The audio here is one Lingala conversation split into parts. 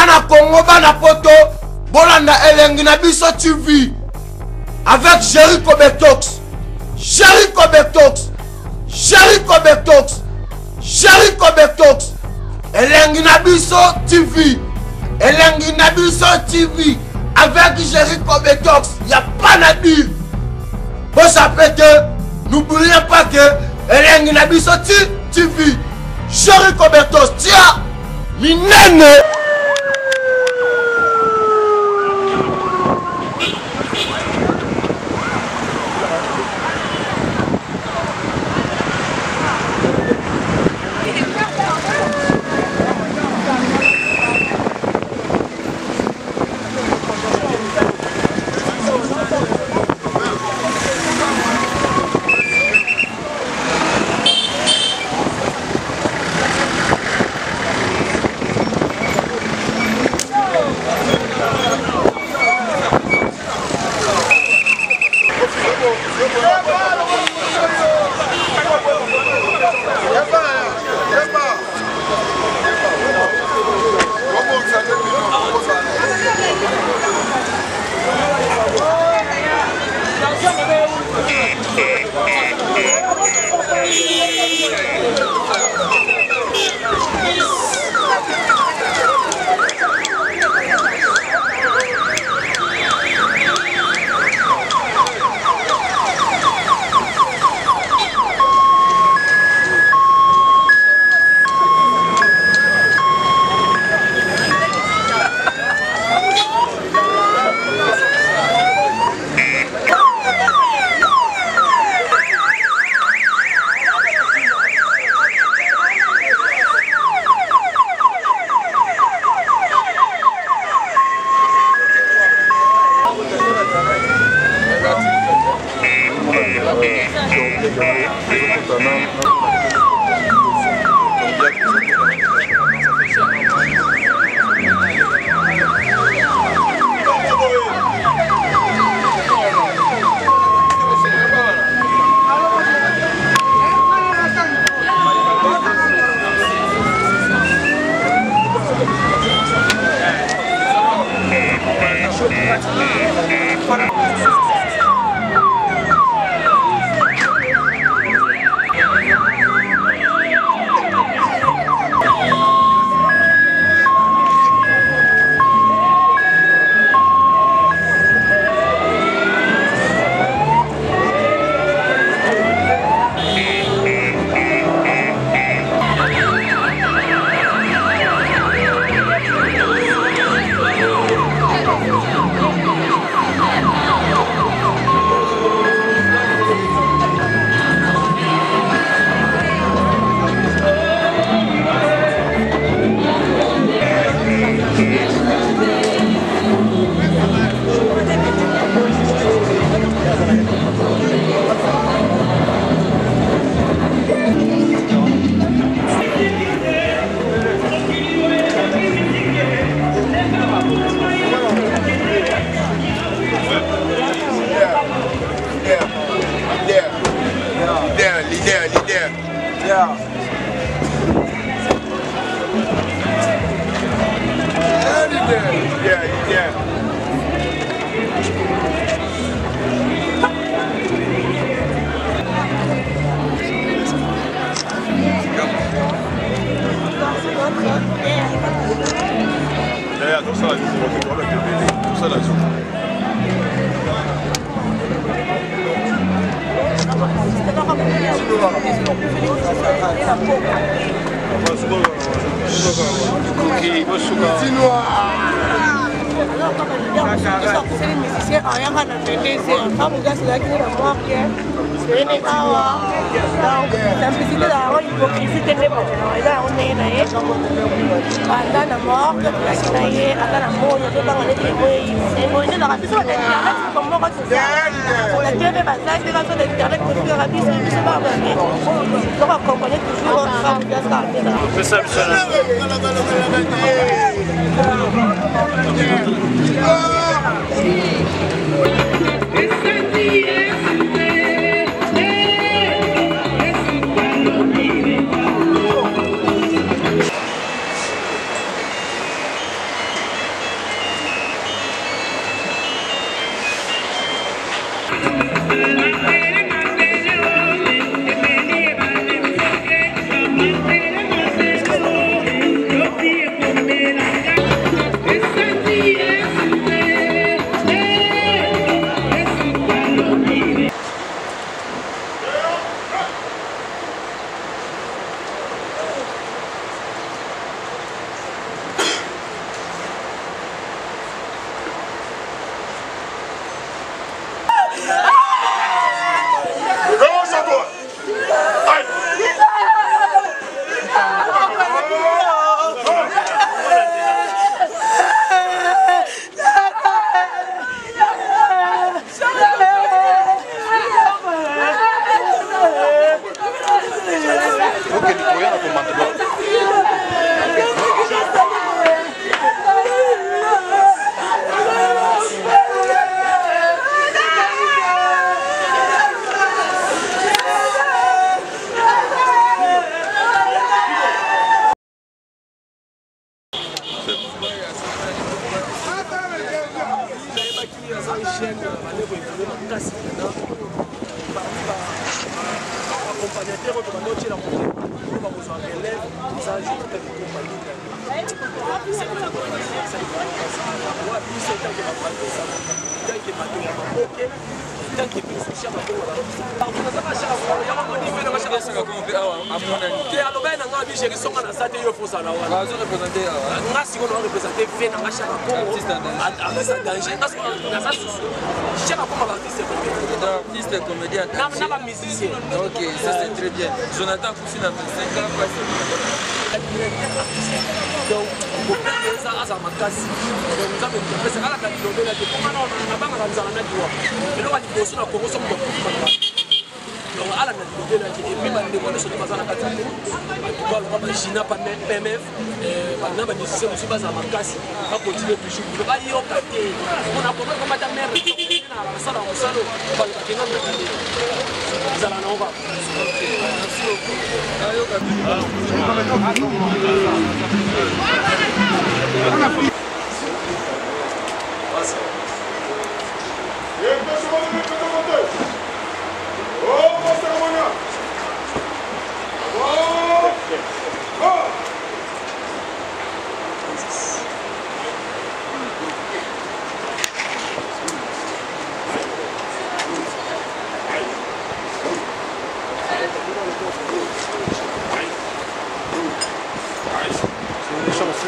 Bana Congo, Bana Poto, Bolanda Elengi na biso TV avec Jericho Betox. Jericho Betox. Jericho Betox. Jericho Betox. Elengi na biso TV. Elengi na biso TV avec Jericho Betox. Il n'y a pas à dire. Vous savez que n'oubliez pas que Elengi na biso TV. Jericho Betox. Tiens, minene. Ok, ça c'est très bien. Jonathan Koussina, 25 ans, donc, vous prenez ça à sa macasse. Donc, vous avez fait ça à la catégorie de la défense. On a pas mal de gens qui ont mais là, on dit que sur la corruption, donc à la catégorie de la défense. Et puis, on a des gens qui sont à la catégorie. On va China, par PMF, par exemple, les musiciens qui sont à la macasse. On va continuer toujours. On va y aller. On a compris comment ta mère est dans la salle en salon. On va y aller. Vous allez en voir.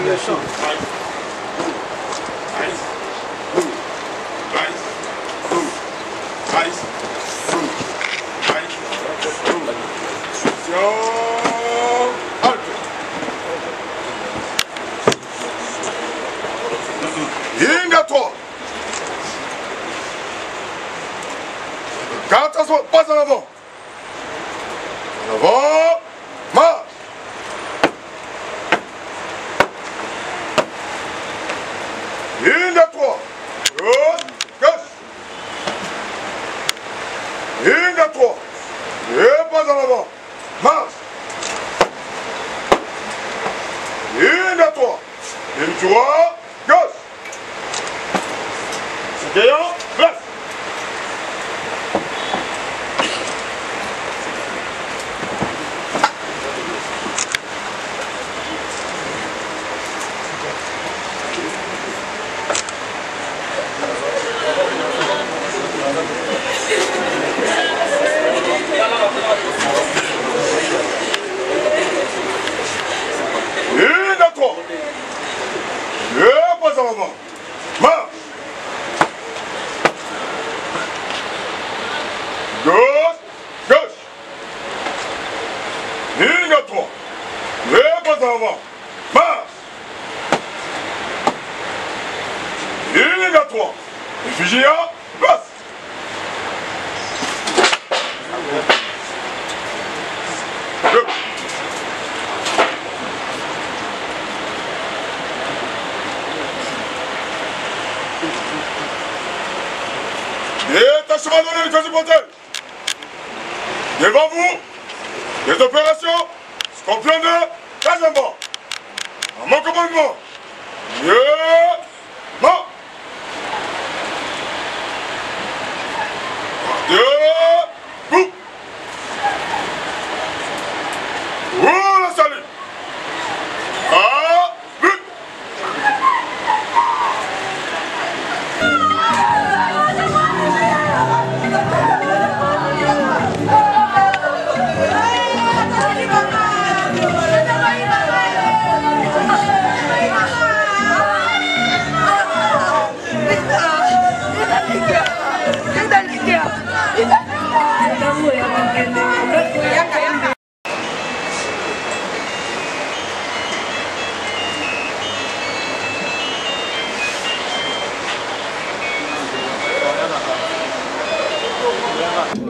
Merci Pas en avant. En avant. Marche. Ligne à 3. Gauche. Gauche. Ligne à 3. Et pas en avant. Marche. Ligne à 3. Ligne 3. Gauche. Citoyen. Place. Gauche, gauche. Ligne à 3. Et pas en avant. Marche. Ligne à 3. Réfugié, place. Détachement donné du quasi-portel. Devant vous, les opérations Scorpion 2, Kazamba. À mon commandement. Mort. 2, coupe. Oh, la salut. Ah, but.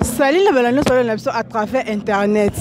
Salut les balanos sur à travers internet.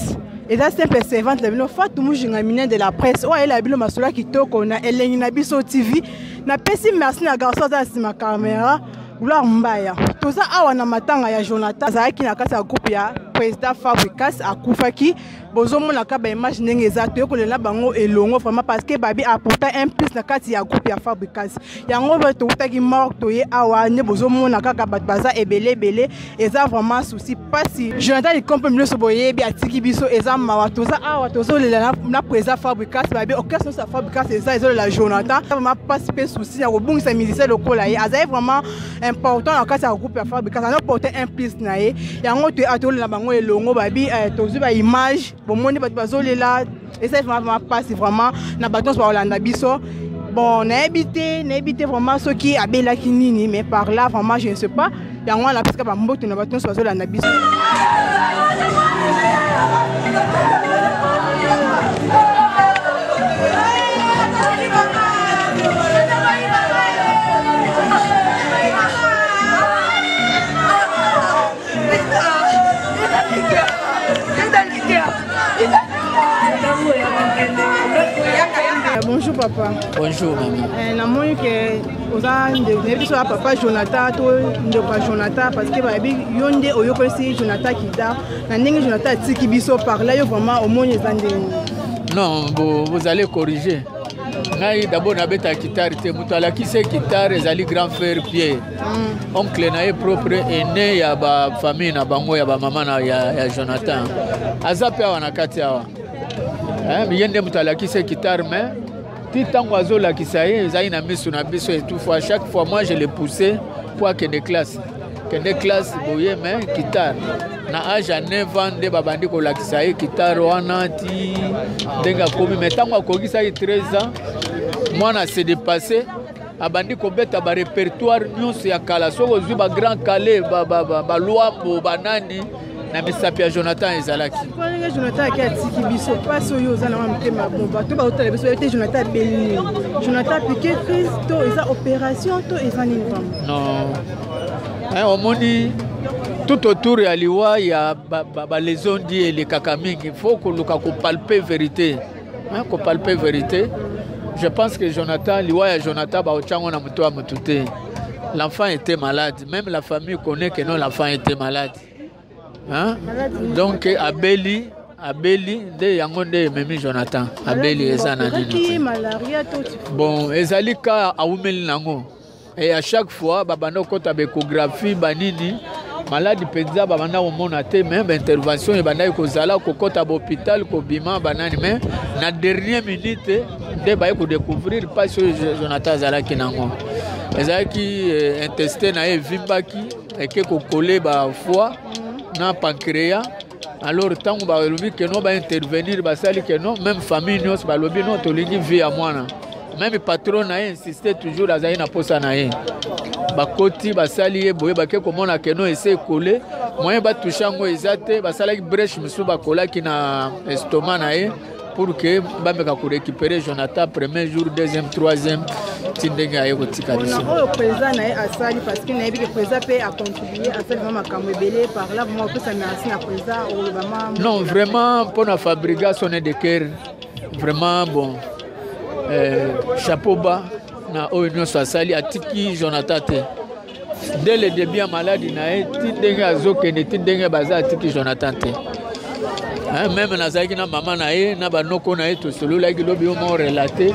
Et là c'est un servante la bino Fatou Mujinga mine de la presse. Ouais la bino masula kitoko na elengi na biso TV. Na pesi merci na garçon za sima caméra. Gloire mbaya. Tout ça awa na matanga ya Jonathan Zaki na kati ya groupe ya président Fabricas akufaki bozomona ka ba image ndenge ezatu yokolela bango elongo vraiment parce que babi apporta un plus na kati ya groupe ya Fabricas yango bato utaki mort toye awa ne bozomona kaka bat baza ebele eza vraiment souci pasi Jonathan il comprend mieux soboye bi atiki biso eza mawa toza awa tozolela na président Fabricas babi occasion sa Fabricas eza la Jonathan vraiment pas pe souci ya kobungisa musicien lokola ye azai vraiment important na kati ya groupe ya Fabricas na porter un plus na ye yango to atolela bango elongo babi tozu ba image bomoni bato bazolela eza vraiment passe vraiment na bato ba Olanda biso bon na habité vraiment ceux qui abelaki nini mais par là vraiment je ne sais pas yango na parce que ba mboto na bato bazolanda biso Bonjour papa. Bonjour maman. Namoni que oza de so papa Jonathan to ndoka Jonathan parce que babi yonde oyokosi Jonathan kita na ndenge Jonathan tiki biso par là yo vraiment omoni ezande. Non, vous allez corriger. Ngai d'abord na beta guitare te muto ala ki se guitare ezali grand frère Pierre. Oncle na ye propre aîné ya ba famille na bango ya ba mama na ya Jonathan. Azape wana kati awa. Yende muto ala ki se guitare mais tout tango azola ki sa ye ezali na miso na biso et tout fois chaque fois moi je le poussais pour que des classes boye mais guitare na âge à 9 ans de babandi ko la ki sa ye guitare wana ti denga komi mais tango akokisa 13 ans moi na s'est dépassé abandi ko beta ba répertoire nyonso ya kala soko zu ba grand calais ba luambo banani na misapi ya Jonathan ezalaki. Jonathan qui a tiki biso paso yo za na mtema bomba to ba hôtel biso était Jonathan Belli. Jonathan piqué Christo eza opération to eza nini vraiment? Non. Omoni tout autour ya liwa ya ba les ondi et les kakamingi il faut ko luka ko palper vérité. Ko palper vérité. Je pense que Jonathan liwa ya Jonathan ba ochango na mto wa mutute. L'enfant était malade, même la famille connaît que non l'enfant était malade. Hein? Donc Abeli de yango nde memi Jonathan Abeli eza na nini bon ezali ka aumeli nango et à chaque fois babanda kota échographie banini maladi penza babanda omona te même intervention e banda kozala kokota hôpital ko bima banani mais na dernière minute de ba ko découvrir pas sur Jonathan zalaki nango ezaki intestin na evimbaki et que ko coller ba foie na pancréas alors tant ba lobi que non ba intervenir ba sali que non même famille nyos ba lobi non to lingi vie à mwana même patron na insisté toujours azali na posa na ye ba koti ba sali ye boye ba ke komona que non essayer coller moyen ba touchango ezate ba sala ki brèche musu ba kola ki na estomac na ye pour que ba meka ko récupérer Jonathan premier jour deuxième troisième tindenge aye ko tika biso on président na asali parce que na yebi que président peut a contribuer à faire vraiment kamebele par là moi que ça merci na président vraiment non vraiment pour la fabrication de cœur vraiment bon chapeau bas na union asali atiki Jonathan te dès le début maladie na tindenge azokende tindenge baza atiki Jonathan te. Même nazaki na maman na ye na banoko na ye to solo la ki lobi mo relater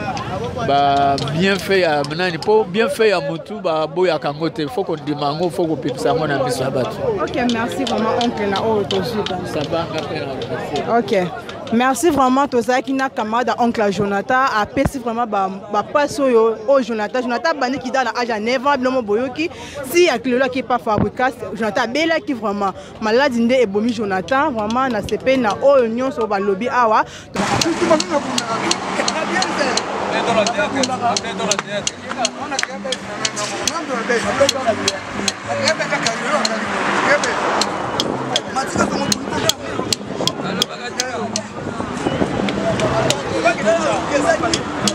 ba bien fait ya nani po bien fait ya mutu ba boya kangote faut qu'on dimango faut qu'on pipsa ngo na biso abatu. OK, merci vraiment oncle na o to zuka. Ça va ngapena. OK. Merci vraiment tozaki na camarade oncle Jonathan a pesi vraiment ba paso yo o Jonathan bani ki dans âge à 9 ans blomo boyoki si akilolo ki pas Fabricas Jonathan bela ki vraiment malade nde ebomi Jonathan vraiment na CP na o nyonso ba lobby awa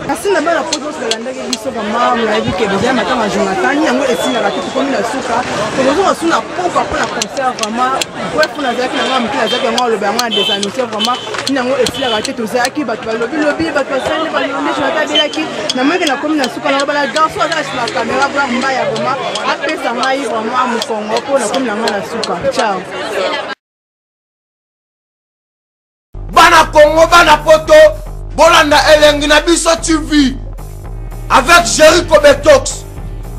Merci na bana photo sur la ndenge biso vraiment na yebi ke bien matama Jonathan yango esina ka tout comme la suka to besoin suna pompa pour la concert vraiment ouais pour la zaki na mki la zaki yango le bango des annoncer vraiment yango esina ka tout zaki ba lobby ba sande ba lobby Jonathan belaki na mki na comme na suka na bala garçon à la caméra blanc mbaya vraiment apesa ngai vraiment mu Congo pour na comme na suka ciao. Congo bana poto bolanda elengi na biso TV avec Jericho Betox.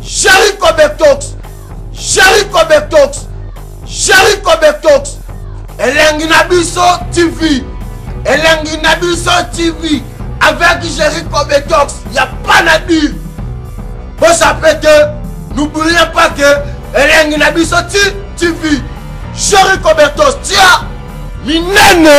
Jericho Betox. Jericho Betox. Jericho Betox. Elengi na biso TV. Elengi na biso TV avec Jericho Betox. Y a pas à dire. Pour ça n'oubliez pas que Elengi na biso TV. Jericho Betox. Tiens, minene.